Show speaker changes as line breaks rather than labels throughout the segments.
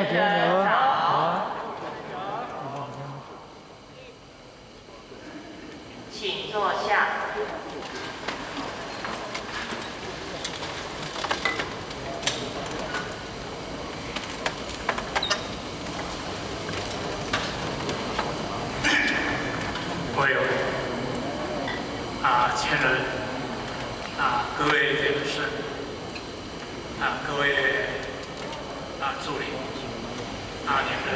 前人早，
请坐下。
各位前人各位理事各位助理领人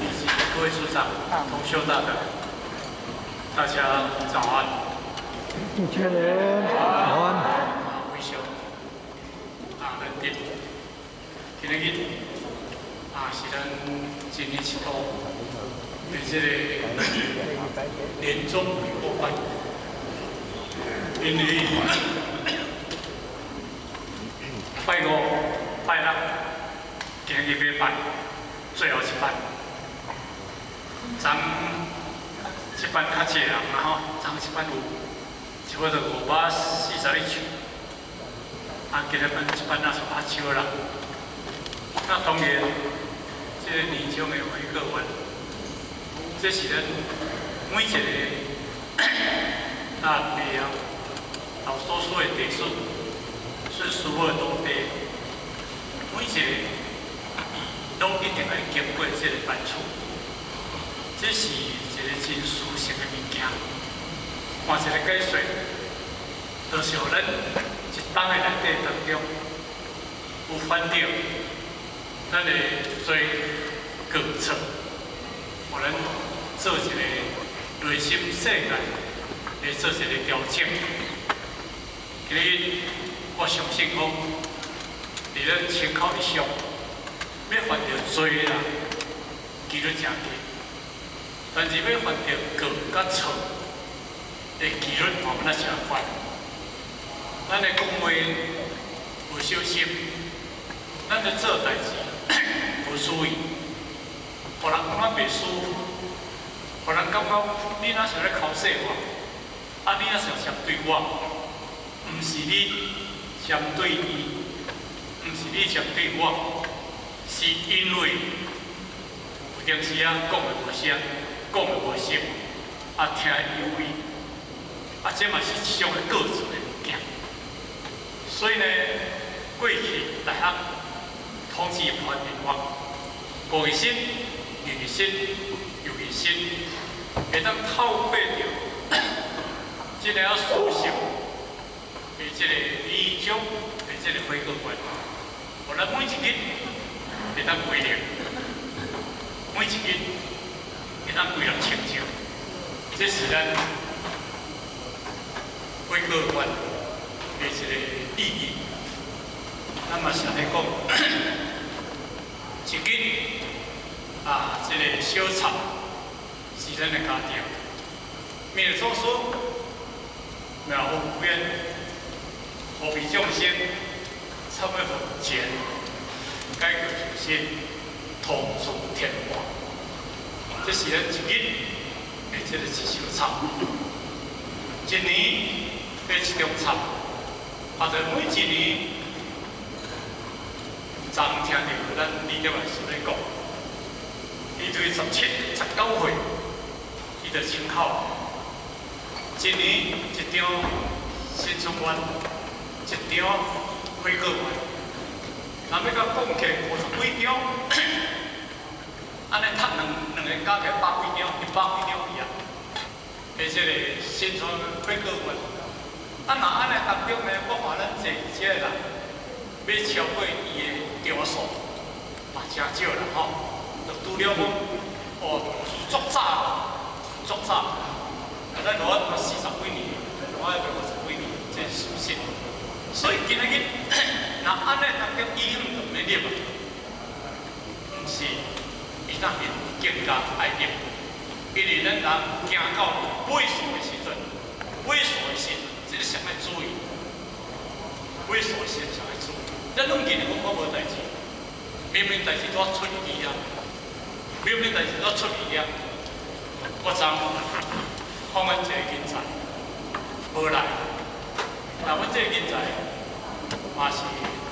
以及各位组长、同修大德，大家早安。
前人早安。
微笑认定，今日是咱今年一度的这个年终回顾班，因为拜五、拜六，今日要办最后一班，昨一班较济人嘛昨一班有差不多541场，今日一班是8少人。那当然，这个年终的回顾班，这是咱每一个庙老所属的地数是所有当地每一个拢一定要经过这个办处，这是一个真殊胜的物件。换一个解说，就是让咱一帮的内底当中有翻到咱的做决策，互咱做一个内心世界来做一个调整。今日我相信讲，伫咱10口以上，要犯到罪的人，几率真低；但是要犯到过甲错的几率嘛，不那是犯。咱的讲话有小心，咱在做代志有注意，互人感觉袂舒服，互人感觉你若是咧口说我，你若是针对我，毋是你针对伊，毋是你针对我，是因为有当时讲的无声，讲的无心，听有味，这嘛是一种个性的物件。所以呢，过去大学统治判定我，过一心、入一心、又一心，会当透过着这个思想的这个理想的这个回顾观，互咱每一日会当归零，每一日会当归零清净，这是咱回顾观的这个意义。咱嘛是安尼讲，一日这个小草是咱的家庭，灭众生，妙无边，何必众生，参为佛前，解决众生，同助天华。这是咱一日的这个一小草，一年的一种草，就每一年。昨听到咱李德老师咧讲，伊对17、19岁，伊就参考一年一张新春晚，一张回顾晚，若要甲讲起50几张，安尼读两个加起来100几张，100几张去啊！的这个新春回顾晚，若安尼当中呢，我看咱坐这个人。要超过伊的条数，嘛真少啦吼。就除了讲，足早，咱罗啊40几年，罗啊50几年，这是事实。所以今日，若安尼当中医院就免入啊，毋是伊当然更加爱入，因为咱人行到尾数的时阵，这个上要注意，尾数的时阵上要注意。咱拢记得讲我无代志，明明代志都出去啊，明明代志都出去啊，我昨访问一个人才，无来，但阮这个人才嘛是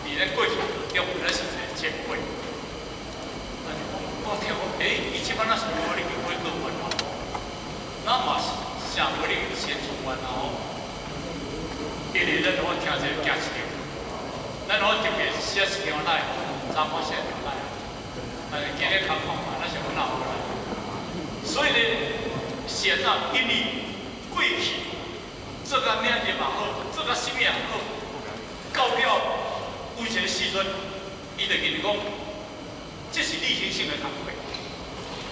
伫咱过去中，咱是一个前辈，但我听讲，伊即摆那是无你去买过完嘛？那嘛是想无你先做完然后，因为咱我听这个价钱，咱我特别写一条来，查某写条来，但是今日看看嘛，那是阮老婆啦。所以呢，钱啊，因为过去做甲名日也好，做甲什么也好，到了有一个时阵，伊就认为讲。这是例行性的工作，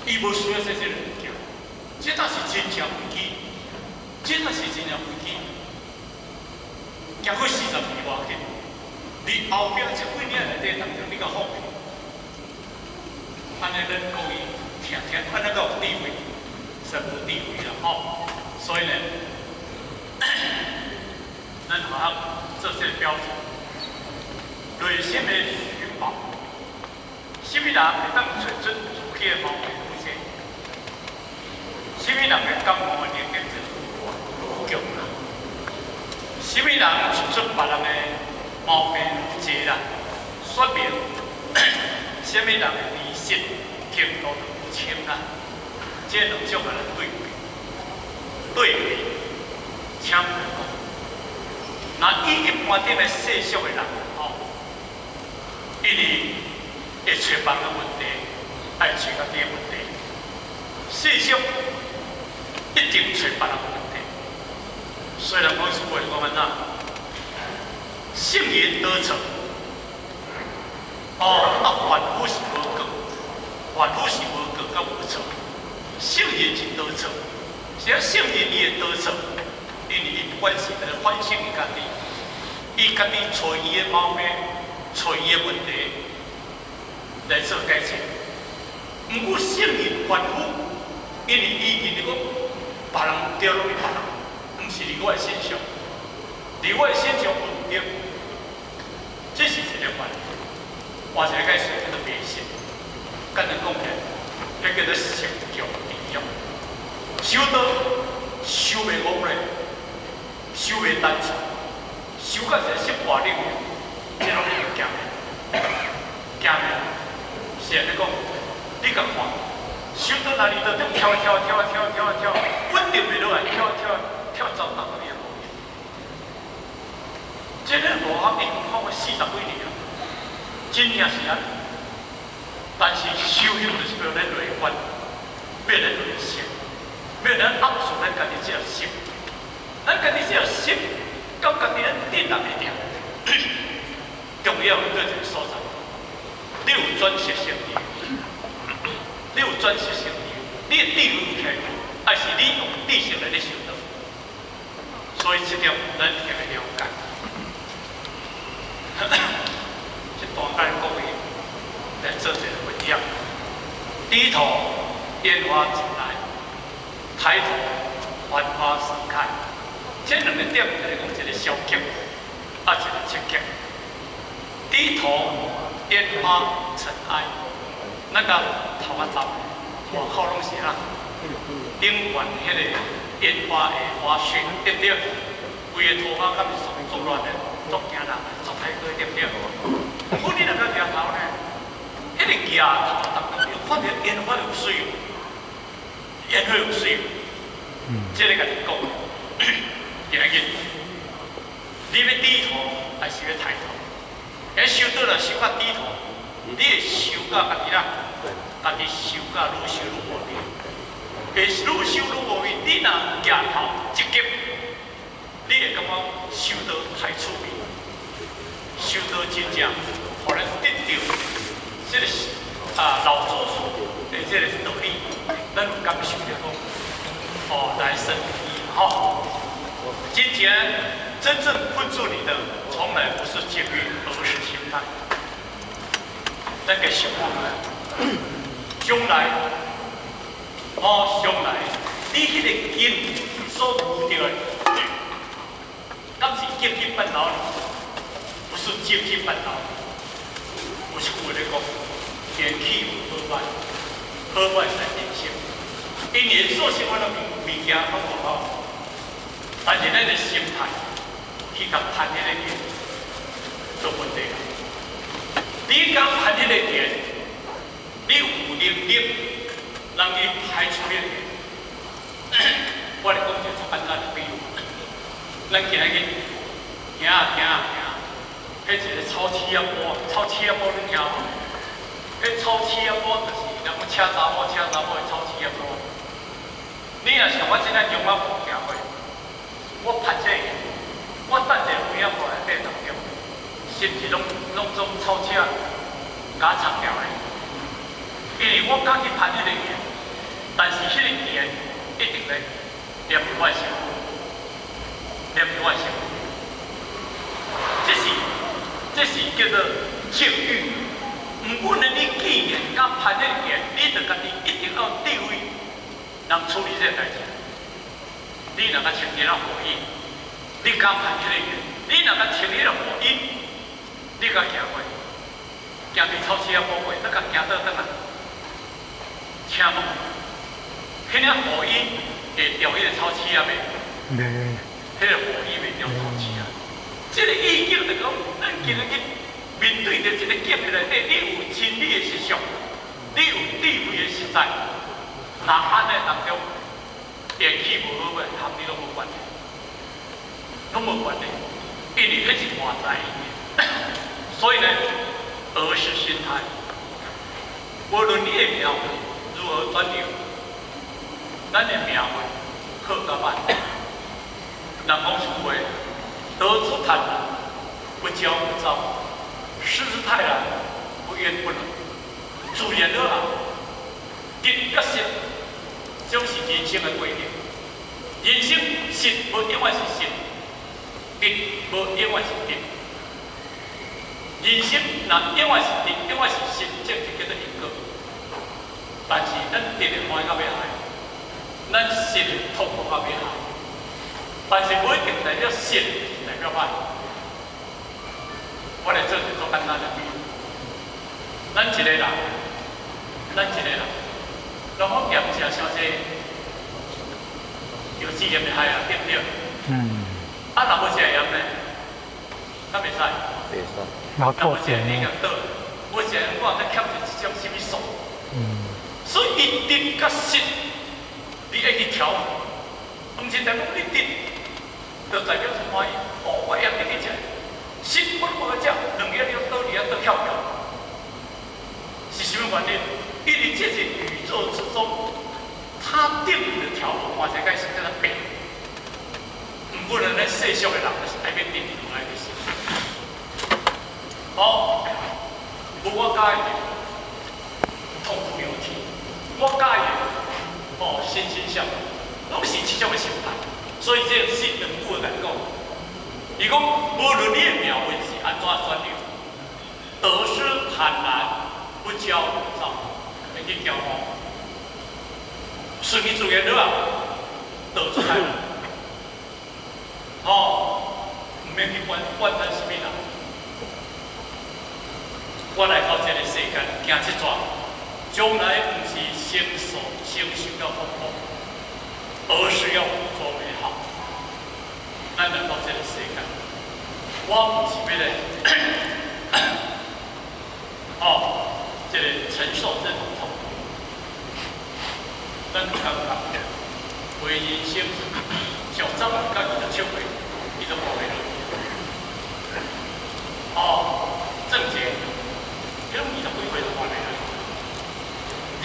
伊无需要这些物件，这才是真正危机，这才是真正危机。行过40年外景，你后壁这几年内底当中，你甲放弃，安尼咱讲伊听，安尼个有地位，是无地位啦吼。所以呢，咱学校做这标准，内心的寻宝。什么人会当找出自己的毛病出现？什么人会感冒的能力就强啦？什么人找出别人的毛病节啦？说明什么人的理性程度就不清啦？这两种的人对比，请唔讲。那以一般顶的世俗的人吼，因为会找别人问题，爱找家己的问题。世俗一定找别人问题。虽然讲是话讲安怎，圣言得逞，凡夫是无果，凡夫是无果甲无错，圣言是得逞。只要圣言伊会得逞，因为伊不管是反省伊家己，伊家己找伊的毛病，找伊的问题。来做改善，毋过圣人凡夫，因为伊认为讲别人对拢是别人，毋是伫我的身上，伫我的身上有唔对，这是一个问题。换一个解释叫做迷信，简单讲起来，迄叫做成就利用。修道修袂恶咧，修袂单纯，修到一个失败领域，这拢是惊的，惊的。是安尼讲，你甲看，手到哪里都跳，稳定袂落来，跳走哪个也无用。这个无合理，讲了40几年啊，真正是安尼。但是修行就是要咱内观，要咱内心，要咱压住咱家己这个心，咱家己这个心，到家己咱定人会定。重要的对一个所在。你有转识成就，你有转识成就，你的地位有起，还是你用知识来咧修道？所以这点咱一定要了解。这大概讲伊来做一个分享。低头烟花进来，抬头繁花盛开。这两个点就是讲一个消极，一个积极。低头。烟花尘埃，咱甲头仔站，外口拢是啦，顶悬迄个烟花的花絮，对不对？规个涂骹敢是作乱的，作惊人，作歹过，对不对？不过你若个抬头呢，迄个举头当中，你发现烟花有水，烟花有水，这个甲你讲，今日你要低头还是要抬头？迄修倒来修到低头，你会修到家己啦，家己修到愈修愈无味，会愈修愈无味。你若举头积极，你会感觉修道太趣味，修道真正互咱得到这个老祖宗的这个道理，咱有感受着讲，来生意吼。今天真正困住你的，从来不是境遇，而是心态。咱个想法，将来，将来，你迄个根所遇到的，敢是阶级烦恼，不是阶级烦恼。有一句话咧讲，天气有好歹，好歹在人生。因为所生活的物件较无好，但是咱的心态去甲攀迄个根，做问题啦。你敢攀迄个根，你有能力，让伊排除了。我来讲一个足简单的比喻，咱今日行啊行啊行，迄一个草刺仔坡，草刺仔坡你听无？迄草刺仔坡就是人讲车查某的草刺仔坡。你若像我即摆用我步行过，我拍这个，我等者有影过来底当中，是毋是拢总草刺甲插掉的？因为我敢去拍迄个嘢，但是迄个嘢一定咧念伫我心，念伫我心。这是叫做境遇。毋过呢，你既然敢拍这个嘢，你着家己一定要有智慧，人处理这个代志。你若甲穿起了火衣，你敢拍这个嘢？你若甲穿起了火衣，你甲行过，行对草刺仔坡过，你甲行倒转来，请问，迄领火衣会掉迄个草刺仔袂？
袂。
迄个火衣袂掉草刺仔。这个意境就讲，咱今日面对着这个境内底，你有真理的实相，你有智慧的实在，那安尼当中，运气无好个，和你拢无关系，拢无关系，因为迄是外在的。所以呢，儿时心态，无论你的描绘如何转流，咱的描绘好甲歹，人讲出话。得之坦然，不骄不躁；失之泰然，不怨不能。自然而然，直甲实，总是人生的规律。人生实无永远是实，直无永远是直。人生若永远是直，永远是实，这就叫做因果。但是咱直的看到尾海，咱实的痛苦到尾海，但是不一定代表实。代表歹，我来做一个简单的比喻。咱一个人，如果咸食伤济，有致癌的害啊，对不对？啊，若无食盐呢，敢袂使？
袂使。
若无食你个倒，无食盐我再欠着一种什么素？所以你直甲实，你爱去调，毋是代表你直。就代表是欢喜，哦，我也得去食，心我无食，两个了倒里啊倒跳跳，是什么原因？因为这是宇宙之中，它定的条路，我才开始跟它变。不过呢，咱世俗的人是改变定律来的事。好，无我介意，痛苦有体，我介意，哦，欣欣向荣，拢是这种的心态。所以这是两句的来讲，伊讲无论你的描绘是安怎转流，得失坦然，不骄不躁，会去骄傲，顺其自然对吧？得之泰然，唔免去管咱什么人。我来到这个世间，行这桩，将来不是承受到风波。而是要做美好。咱来到这个世界，我不是为了这个承受这种痛苦。咱刚刚为人生上章